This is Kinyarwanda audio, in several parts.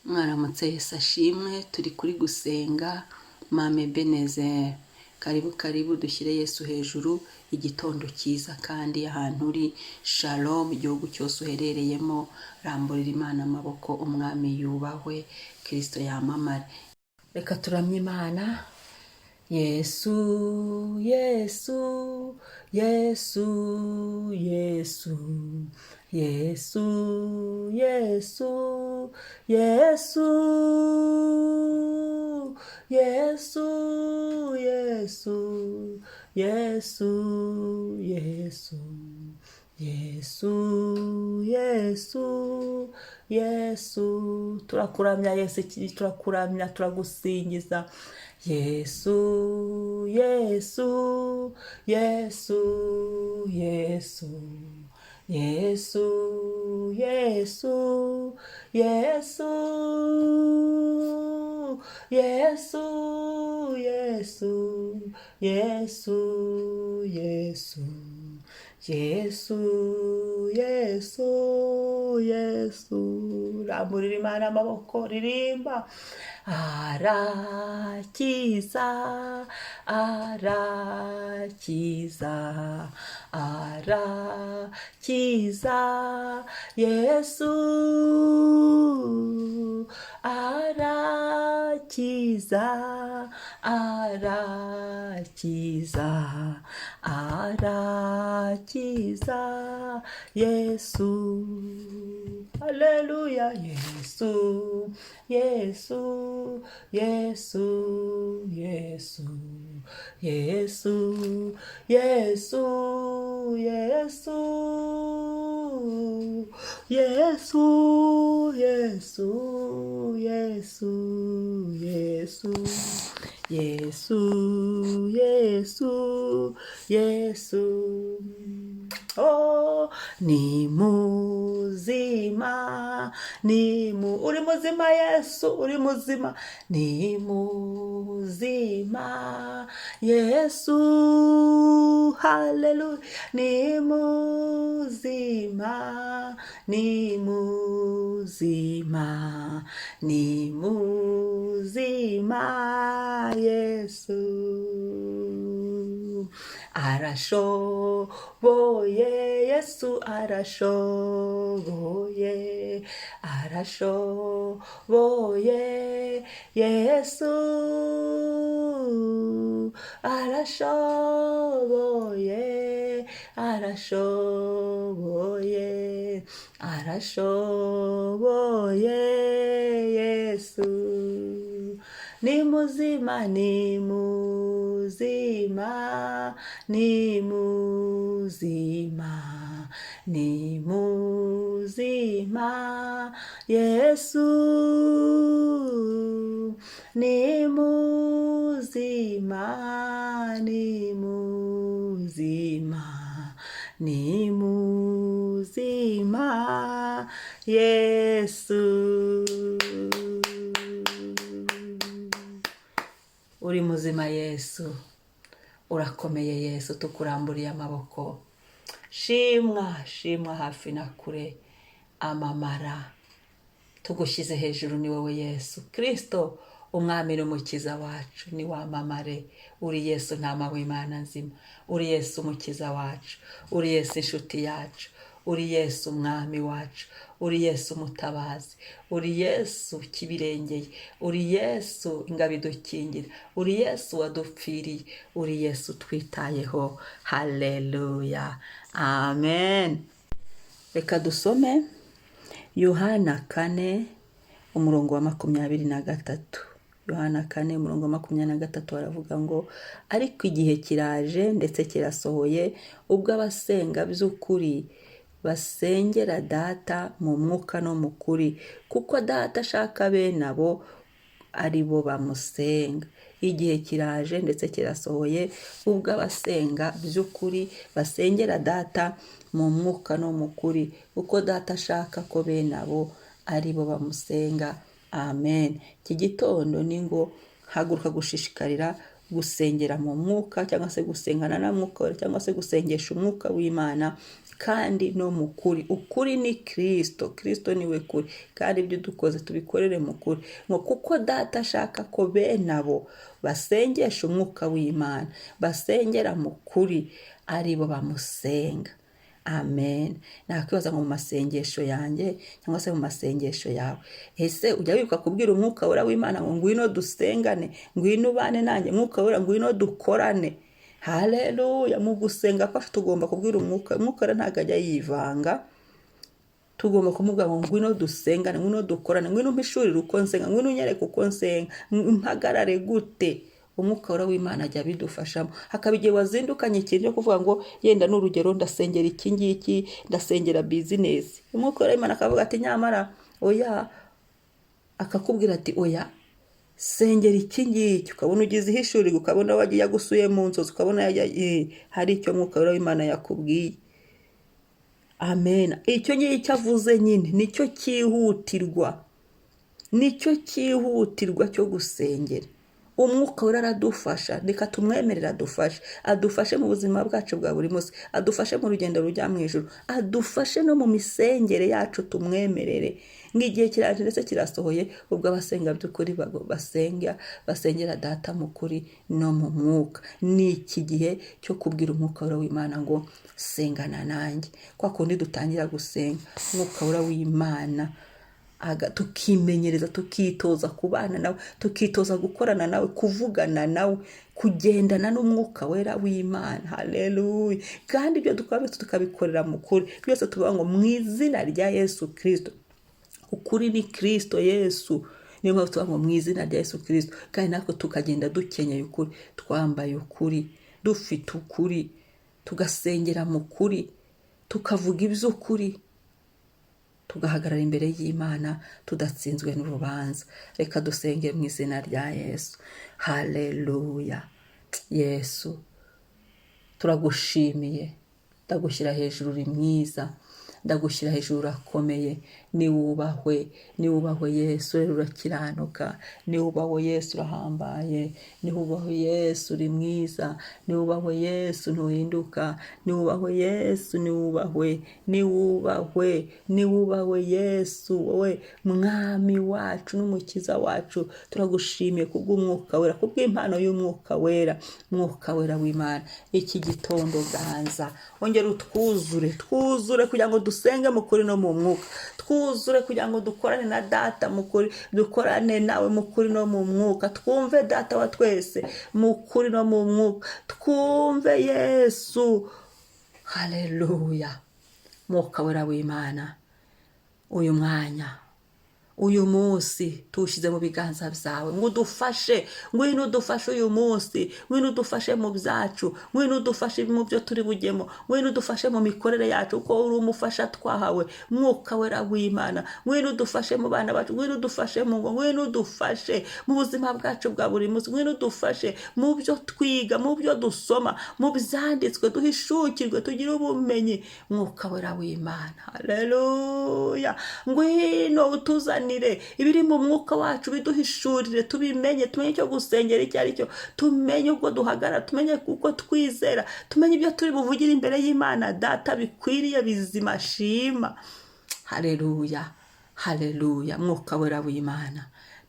Mwaramutse Yesu ashimwe, turi kuri gusenga Mame Ebenezer. Karibu dushyire Yesu hejuru. Igitondo cyiza kandi ahantu uri, Shalom igihugu cyose uherereyemo, ramburira Imana amaboko, umwami yubahwe, Kristo yamamare. Reka turamye Imana. Yesu, Yesu, Yesu, Yesu, Yesu, Yesu, Yesu, Yesu, Yesu, Yesu, Yesu, Yesu, Yesu, Yesu. Turakuramya Yesu, turakuramya, turagusingiza. Yesu, Yesu, Yesu, Yesu, Yesu, Yesu, Yesu, Yesu, Yesu, Yesu, Yesu, Yesu, Yesu, Yesu. Ramburira Imana amaboko, ririmba. Arakiza, arakiza, arakiza, Yesu, arakiza, arakiza, arakiza, Yesu. Haleluya. Yesu, Yesu, Yesu, Yesu, Yesu, Yesu, Yesu, Yesu, Yesu, Yesu, Yesu, Yesu, Yesu, Yesu. Oh, ni muzima, uri muzima Yesu, uri muzima, ni muzima Yesu, haleluya, ni muzima, ni muzima, ni muzima Yesu. Arashoboye Yesu, arashoboye, arashoboye Yesu, arashoboye, arashoboye, arashoboye Yesu. Ni muzima, ni muzima, ni muzima, ni muzima Yesu, ni muzima, ni muzima, ni muzima Yesu. Uri muzima Yesu, urakomeye Yesu, tukuramburiye amaboko. Shimwa, shimwa hafi na kure, amamara, tugushyize hejuru ni wowe Yesu Kristo, umwami n'umukiza wacu, ni wamamare. Uri Yesu ntama w'Imana nzima, uri Yesu umukiza wacu, uri Yesu inshuti yacu, uri Yesu umwami wacu, uri Yesu umutabazi, uri Yesu kibirengeye, uri Yesu ingabo idukingira, uri Yesu wadupfiriye, uri Yesu twitayeho. Haleluya, amen. Reka dusome Yohana 4 umurongo wa 23. Yohana 4 umurongo wa 23 aravuga ngo, ariko igihe kiraje ndetse kirasohoye, ubwo abasenga by'ukuri basengera Data mu mwuka no mu kuri, kuko Data ashaka bene abo ari bo bamusenga. Igihe kiraje ndetse kirasohoye, ubwo abasenga by'ukuri basengera Data mu mwuka no mu kuri, kuko Data ashaka ko bene abo ari bo bamusenga. Amen. Iki gitondo ni ngo haguruka gushishikarira gusengera mu mwuka, cyangwa se gusengana na mwuka, cyangwa se gusengesha umwuka w'Imana, kandi no mu kuri. Ukuri ni Kristo, Kristo niwe kuri, kandi ibyo dukoze tubikorere mu kuri, ngo kuko data ashaka ko bene abo basengesha umwuka w'Imana, basengera mu kuri, ari bo bamusenga. Amen. Nakwibaza ngo mu masengesho yanjye cyangwa se mu masengesho yawe, ese ujya wibuka kubwira umwuka wera w'Imana ngo ngwino dusengane, ngwino ubane nanjye, mwuka wera ngwino dukorane? Haleluya. Mu gusenga kwacu tugomba kubwira umwuka wera, ntabwo ajya yivanga. Tugomba kumubwira ngo ngwino dusengane, ngwino dukorane, ngwino umpishurire uko nsenga, ngwino unyereke uko nsenga, mpagarare gute. Umwuka wera w'Imana ajya bidufashamo. Hakaba igihe wazindukanye ikintu cyo kuvuga ngo yenda n'urugero ndasengera iki ngiki, ndasengera business. Umwuka wera w'Imana akavuga ati nyamara oya, akakubwira ati oya, sengera iki ngiki. Ukabona ugize ihishurire, ukabona wagiye yagusuye mu nzozi, ukabona hari icyo umwuka wera w'Imana yakubwiye. Amen. Icyo ngicyo avuze nyine nicyo cyihutirwa, nicyo cyihutirwa cyo gusengera. Umwuka wera aradufasha, reka tumwemerera adufashe mu buzima bwacu bwa buri munsi, adufashe mu rugendo rujya mu ijuru, adufashe no mu misengere yacu, tumwemerere. Nk'igihe kiraje ndetse kirasohoye ubwo abasenga by'ukuri basengera data mu kuri no mu mwuka. Ni iki gihe cyo kubwira umwuka wera w'Imana ngo sengana nanjye. Kwa kundi dutangira gusenga, umwuka wera w'Imana tukimenyereza, tukitoza kubana nawe, tukitoza gukorana nawe, kuvugana nawe, kugendana n'umwuka wera w'Imana. Haleluya. Kandi ibyo dukora byose tukabikorera mu kuri, byose tuvuga ngo mu izina rya Yesu Kristo. Ukuri ni Kristo Yesu, niyo mpamvu tuvuga ngo mu izina rya Yesu Kristo. Kandi natwe tukagenda dukenyeye ukuri, twambaye ukuri, dufite ukuri, tugasengera mu kuri, tukavuga iby'ukuri, tugahagarara imbere y'Imana tudatsinzwe n'urubanza. Reka dusenge mu izina rya Yesu. Haleluya. Yesu, turagushimiye, ndagushyira hejuru, uri mwiza, ndagushyira hejuru, urakomeye. Niwubahwe Yesu, rero urakiranuka. Niwubahwe Yesu, urahambaye. Niwubahwe Yesu, uri mwiza. Niwubahwe Yesu, ntuhinduka. Niwubahwe Yesu, niwubahwe Yesu, wowe mwami wacu n'umukiza wacu. Turagushimiye kubw'umwuka wera, kubw'impano y'umwuka wera, mwuka wera w'Imana. Iki gitondo ganza, ongera utwuzure kugira ngo dusenge mu kuri no mu mwuka, twuzure kugira ngo dukorane na data mu kuri, dukorane nawe mu kuri no mu mwuka, twumve data wa twese mu kuri no mu mwuka, twumve Yesu. Haleluya. Mwuka wera w'Imana, uyu mwanya, uyu munsi tuwushyize mu biganza byawe, ngo udufashe, ngwino udufashe uyu munsi, ngwino udufashe mu byacu, ngwino udufashe mu byo turi bugemo, ngwino udufashe mu mikorere yacu, kuko uri umufasha twahawe. Mwuka wera w'Imana, ngwino udufashe mu bana bacu, ngwino udufashe mu ngo, ngwino udufashe mu buzima bwacu bwa buri munsi, ngwino udufashe mu byo twiga, mu byo dusoma, mu byanditswe, duhishukirwe, tugire ubumenyi. Mwuka wera w'Imana, haleluya, ngwino utuzane ibiri mu mwuka wacu, biduhishurire, tubimenye, tumenye icyo gusengera icyo ari cyo, tumenye ubwo duhagarara, tumenye uko twizera, tumenye ibyo turi buvugire imbere y'Imana data bikwiriye, bizima, shima. Haleluya, haleluya. Mwuka wera w'Imana,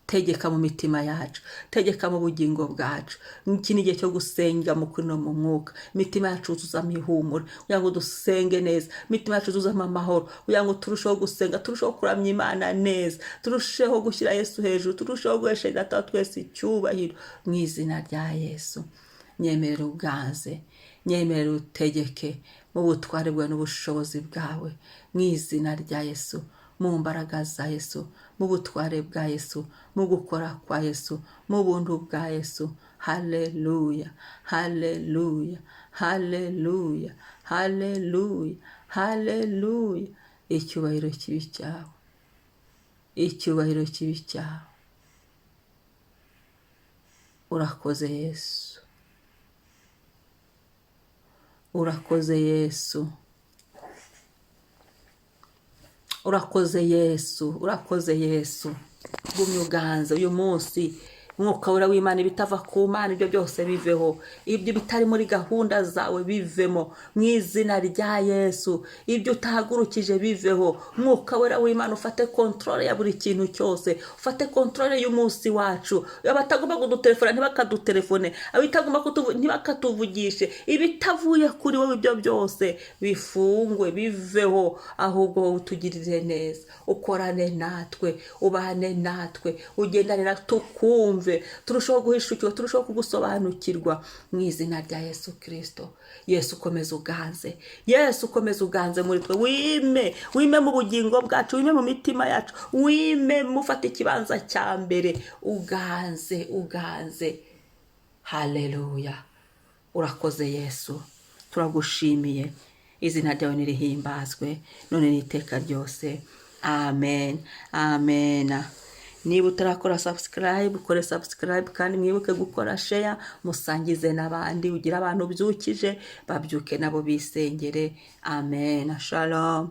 tegeka mu mitima yacu, tegeka mu bugingo bwacu. Iki ni igihe cyo gusenga mu kuri no mu mwuka. Imitima yacu yuzuzamo ihumure kugira ngo dusenge neza, imitima yacu yuzuzamo amahoro kugira ngo turusheho gusenga, turusheho kuramya Imana neza, turusheho gushyira Yesu hejuru, turusheho guhesha data wa twese icyubahiro. Mu izina rya Yesu, nyemerera ubwanze, nyemerera utegeke mu butware bwawe n'ubushobozi bwawe. Mu izina rya Yesu, mu mbaraga za Yesu, mu butware bwa Yesu, mu gukora kwa Yesu, mu buntu bwa Yesu. Haleluya, haleluya, haleluya, haleluya, haleluya. Icyubahiro kibi cyawe, icyubahiro kibi cyawe. Urakoze Yesu, urakoze Yesu, urakoze Yesu, urakoze Yesu. Gumya uganza uyu munsi, Mwuka wera w'Imana, ibitava ku Mana ibyo byose biveho, ibyo bitari muri gahunda zawe bivemo mu izina rya Yesu, ibyo utahagurukije biveho. Mwuka wera w'Imana, ufate kontrole ya buri kintu cyose, ufate kontrole y'umunsi wacu. Abatagomba kudutelefona ntibakadutelefone, abitagomba ntibakatuvugishe, ibitavuye kuri wowe ibyo byose bifungwe biveho, ahubwo utugirire neza, ukorane natwe, ubane natwe, ugendane natwe, tukumve, turushaho guhishukirwa, turushaho kugusobanukirwa mu izina rya Yesu Kristo. Yesu ukomeze uganze, Yesu ukomeze uganze muri twe, wime mu bugingo bwacu, wime mu mitima yacu, wime mufate ikibanza cya mbere, uganze. Haleluya. Urakoze Yesu, turagushimiye, izina ryawe nirihimbazwe none n'iteka ryose. Amen. Niba utarakora subscribe, ukore subscribe, kandi mwibuke gukora share, musangize n'abandi, ugira abantu byukije babyuke nabo bisengere. Amen. Shalom.